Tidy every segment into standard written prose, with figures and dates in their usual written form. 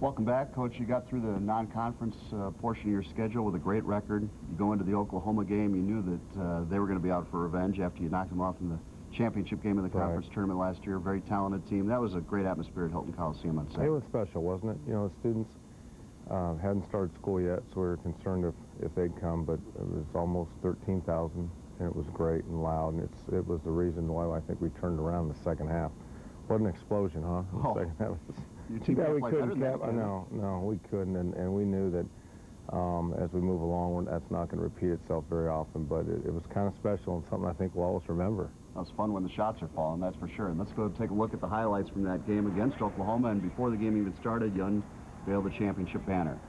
Welcome back, Coach. You got through the non-conference portion of your schedule with a great record. You go into the Oklahoma game, you knew that they were going to be out for revenge after you knocked them off in the championship game in the conference tournament last year. Very talented team. That was a great atmosphere at Hilton Coliseum on Saturday. It was special, wasn't it? You know, the students hadn't started school yet, so we were concerned if they'd come, but it was almost 13,000, and it was great and loud, and it was the reason why I think we turned around in the second half. What an explosion, huh? Oh. The second half was, Your team we play couldn't better than that, no, we couldn't, and we knew that as we move along, that's not going to repeat itself very often, but it was kind of special and something I think we'll always remember. That was fun when the shots are falling, that's for sure. And let's go take a look at the highlights from that game against Oklahoma, and before the game even started, you unveiled the championship banner.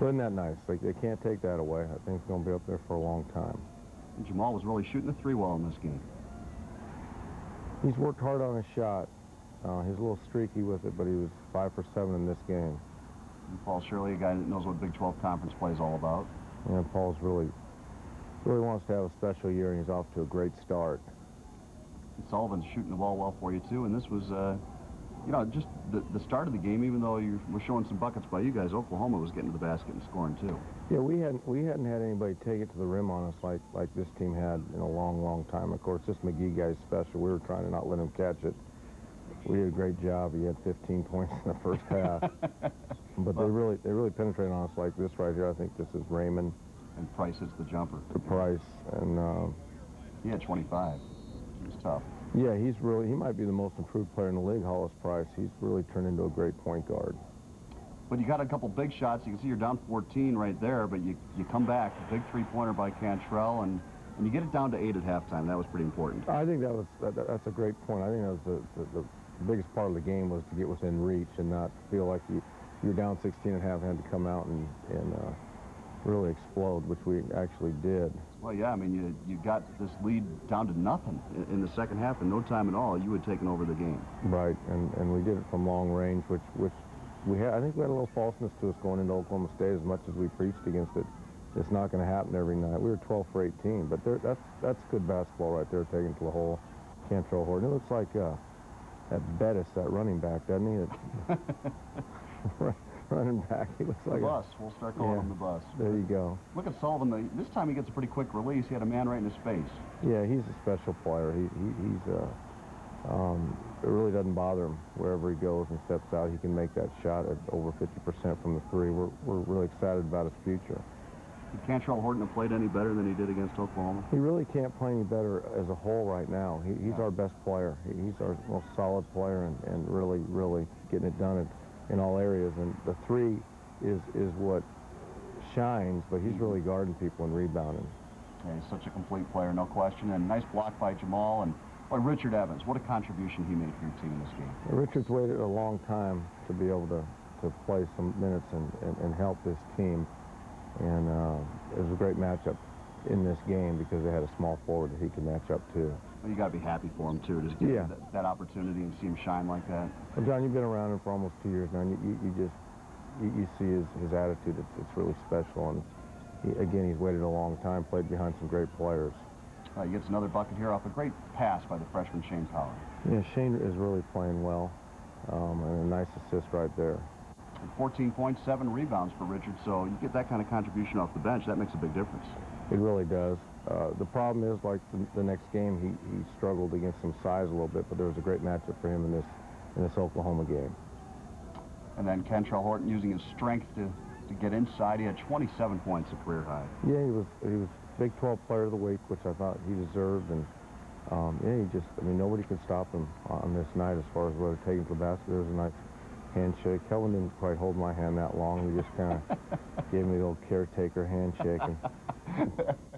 Isn't that nice? Like, they can't take that away. I think it's going to be up there for a long time. And Jamal was really shooting the three well in this game. He's worked hard on his shot. He's a little streaky with it, but he was 5 for 7 in this game. And Paul Shirley, a guy that knows what Big 12 conference play is all about. Yeah, Paul's really wants to have a special year, and he's off to a great start. And Sullivan's shooting the ball well for you, too. And this was, you know, just the start of the game, even though you were showing some buckets by you guys, Oklahoma was getting to the basket and scoring, too. Yeah, we hadn't had anybody take it to the rim on us like this team had in a long, long time. Of course, this McGee guy's special. We were trying to not let him catch it. We did a great job. He had 15 points in the first half. But they really penetrated on us like this right here. I think this is Raymond. And Price hits the jumper. To Price. And he had 25. He was tough. Yeah, he might be the most improved player in the league, Hollis Price. He's really turned into a great point guard. But you got a couple big shots. You can see you're down 14 right there, but you come back. A big three-pointer by Cantrell, and you get it down to 8 at halftime. That was pretty important. I think that's a great point. I think that was the biggest part of the game was to get within reach and not feel like you're down 16 at half and had to come out and really explode, which we actually did. Well, yeah, I mean, you got this lead down to nothing in the second half. In no time at all, you had taken over the game. Right, and we did it from long range, which we had. I think we had a little falseness to us going into Oklahoma State. As much as we preached against it, it's not going to happen every night. We were 12 for 18, but that's good basketball right there, taking to the hole. Cantrell Horton. It looks like that Bettis, that running back, doesn't he? Running back. He looks like the bus. We'll start calling him the bus. There you go. Look at Sullivan. This time he gets a pretty quick release. He had a man right in his face. Yeah, he's a special player. It really doesn't bother him wherever he goes and steps out. He can make that shot at over 50% from the three. We're really excited about his future. Did Cantrell Horton have played any better than he did against Oklahoma? He really can't play any better as a whole right now. He's our best player. He's our most solid player and really getting it done in all areas. And the three is what shines, but he's really guarding people and rebounding. Yeah, he's such a complete player, no question. And nice block by Jamal. And boy, Richard Evans, what a contribution he made for your team in this game. Richard's waited a long time to be able to play some minutes and help this team. And it was a great matchup in this game because they had a small forward that he could match up to. Well, you got to be happy for him, too, just get that opportunity and see him shine like that. Well, John, you've been around him for almost 2 years now, and you see his attitude. It's really special. And again, he's waited a long time, played behind some great players. He gets another bucket here off a great pass by the freshman Shane Powell. Yeah, Shane is really playing well, and a nice assist right there. 14.7 rebounds for Richard, so you get that kind of contribution off the bench, that makes a big difference. It really does. The problem is, like the next game, he struggled against some size a little bit, but there was a great matchup for him in this Oklahoma game. And then Cantrell Horton using his strength to get inside. He had 27 points, a career high. Yeah, he was Big 12 Player of the Week, which I thought he deserved, and I mean, nobody could stop him on this night as far as whether taking to the basket. There was a nice handshake. Kelvin didn't quite hold my hand that long. He just kind of gave me the old caretaker handshake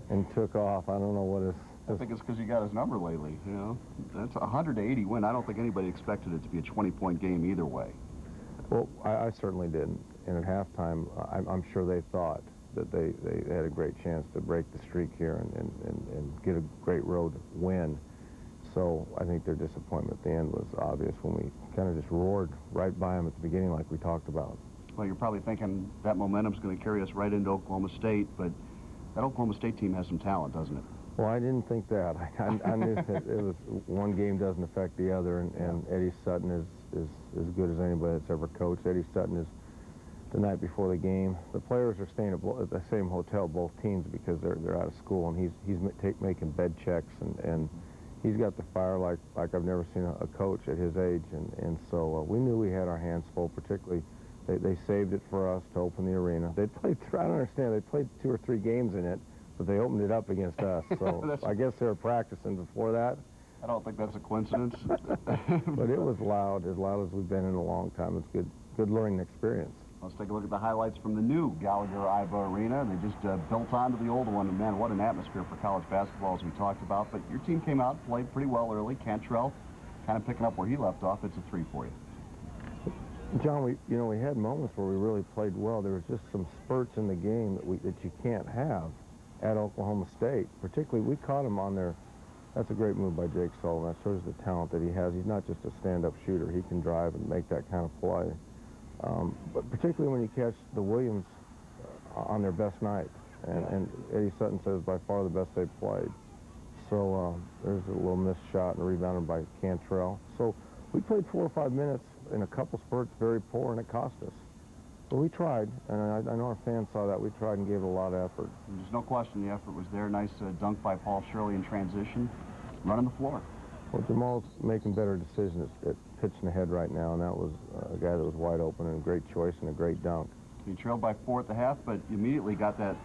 and took off. I don't know what his... I think it's because you got his number lately, you know. That's a 180 win. I don't think anybody expected it to be a 20-point game either way. Well, I certainly didn't. And at halftime, I'm sure they thought that they had a great chance to break the streak here and get a great road win. So I think their disappointment at the end was obvious when we kind of just roared right by them at the beginning like we talked about. Well, you're probably thinking that momentum's going to carry us right into Oklahoma State, but that Oklahoma State team has some talent, doesn't it? Well, I didn't think that. I knew that it was one game doesn't affect the other, and Eddie Sutton is as good as anybody that's ever coached. Eddie Sutton is the night before the game. The players are staying at the same hotel, both teams, because they're out of school, and he's making bed checks, and he's got the fire like I've never seen a coach at his age, and so we knew we had our hands full. Particularly, they saved it for us to open the arena. They played. I don't understand. They played 2 or 3 games in it, but they opened it up against us. So I guess they were practicing before that. I don't think that's a coincidence. But it was loud as we've been in a long time. It's good learning experience. Let's take a look at the highlights from the new Gallagher-Iba Arena. They just built onto the old one, and man, what an atmosphere for college basketball, as we talked about. But your team came out, played pretty well early. Cantrell kind of picking up where he left off. It's a 3 for you. John, we had moments where we really played well. There was just some spurts in the game that you can't have at Oklahoma State. Particularly, we caught him on their. That's a great move by Jake Sullivan. That shows the talent that he has. He's not just a stand-up shooter. He can drive and make that kind of play. But particularly when you catch the Williams on their best night, and Eddie Sutton says by far the best they've played. So there's a little missed shot and rebounded by Cantrell. So we played 4 or 5 minutes in a couple spurts very poor, and it cost us. But we tried, and I know our fans saw that. We tried and gave it a lot of effort. There's no question the effort was there. Nice dunk by Paul Shirley in transition, running the floor. Well, Jamal's making better decisions at pitching ahead right now, and that was a guy that was wide open and a great choice and a great dunk. You trailed by 4 at the half, but you immediately got that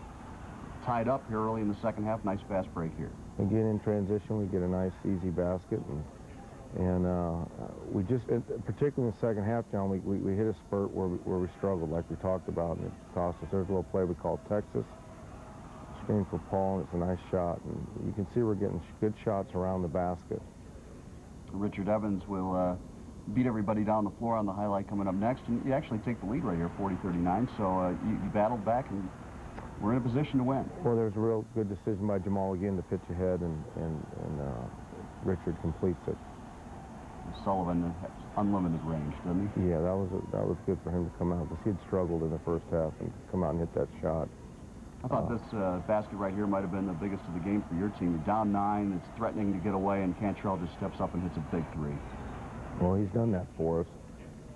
tied up here early in the second half. Nice fast break here. Again, in transition, we get a nice, easy basket, and we just, particularly in the second half, John, we hit a spurt where we struggled, like we talked about, and it cost us. There's a little play we called Texas. Screen for Paul, and it's a nice shot, and you can see we're getting good shots around the basket. Richard Evans will beat everybody down the floor on the highlight coming up next, and you actually take the lead right here, 40-39, so you battled back, and we're in a position to win. Well, there's a real good decision by Jamal again to pitch ahead, and Richard completes it. Sullivan has unlimited range, doesn't he? Yeah, that was good for him to come out, because he had struggled in the first half and come out and hit that shot. I thought this basket right here might have been the biggest of the game for your team. You're down 9, it's threatening to get away, and Cantrell just steps up and hits a big 3. Well, he's done that for us,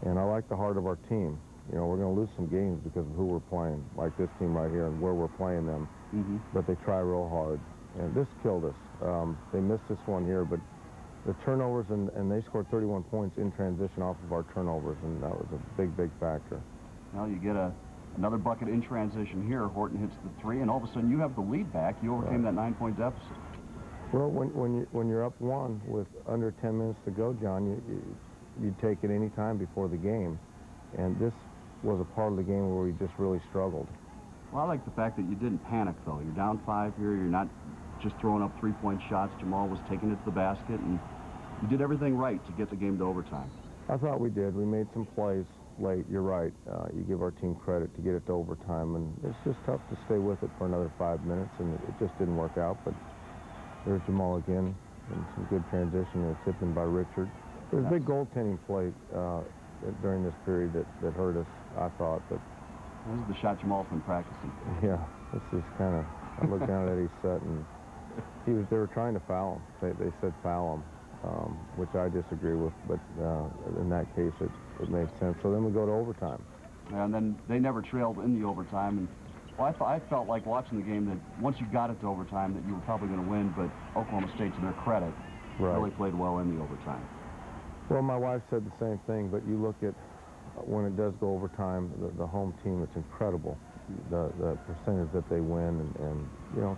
and I like the heart of our team. You know, we're going to lose some games because of who we're playing, like this team right here and where we're playing them. But they try real hard, and this killed us. They missed this one here, but the turnovers, and they scored 31 points in transition off of our turnovers, and that was a big, big factor. Well, you get another bucket in transition here. Horton hits the 3, and all of a sudden you have the lead back. You overcame that 9-point deficit. Well, when you're up 1 with under 10 minutes to go, John, you take it any time before the game, and this was a part of the game where we just really struggled. Well, I like the fact that you didn't panic, though. You're down 5 here. You're not just throwing up 3-point shots. Jamal was taking it to the basket, and you did everything right to get the game to overtime. I thought we did. We made some plays late. You're right. You give our team credit to get it to overtime, and it's just tough to stay with it for another 5 minutes, and it just didn't work out. But there's Jamal again, and some good transition, and a tip in by Richard. There's a big goaltending play during this period that hurt us, I thought. But this is the shot Jamal's been practicing. Yeah, this is kind of. I looked down at Eddie Sutton. They were trying to foul him. They said foul him, which I disagree with. But in that case, it made sense. So then we go to overtime. And then they never trailed in the overtime. And well, I felt like watching the game that once you got it to overtime that you were probably going to win. But Oklahoma State, to their credit, really played well in the overtime. Well, my wife said the same thing, but you look at when it does go overtime, the home team, it's incredible, the percentage that they win, and you know,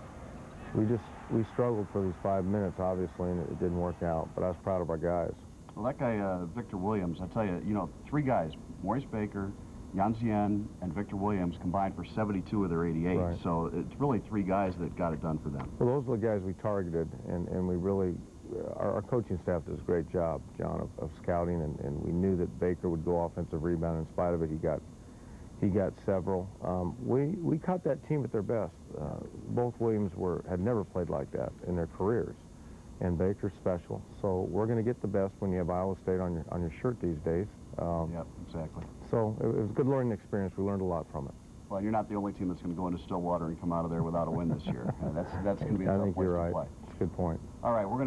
we struggled for these 5 minutes, obviously, and it didn't work out, but I was proud of our guys. Well, that guy, Victor Williams, I tell you, 3 guys, Maurice Baker, Jan Zien, and Victor Williams combined for 72 of their 88, so it's really 3 guys that got it done for them. Well, those are the guys we targeted, and we really, our coaching staff does a great job, John, of scouting, and we knew that Baker would go offensive rebound. In spite of it, he got several. We caught that team at their best. Both Williams had never played like that in their careers, and Baker's special. So we're going to get the best when you have Iowa State on your shirt these days. Yep, exactly. So it was a good learning experience. We learned a lot from it. Well, you're not the only team that's going to go into Stillwater and come out of there without a win this year. That's going to be a tough place to play. That's a good point. All right, we're going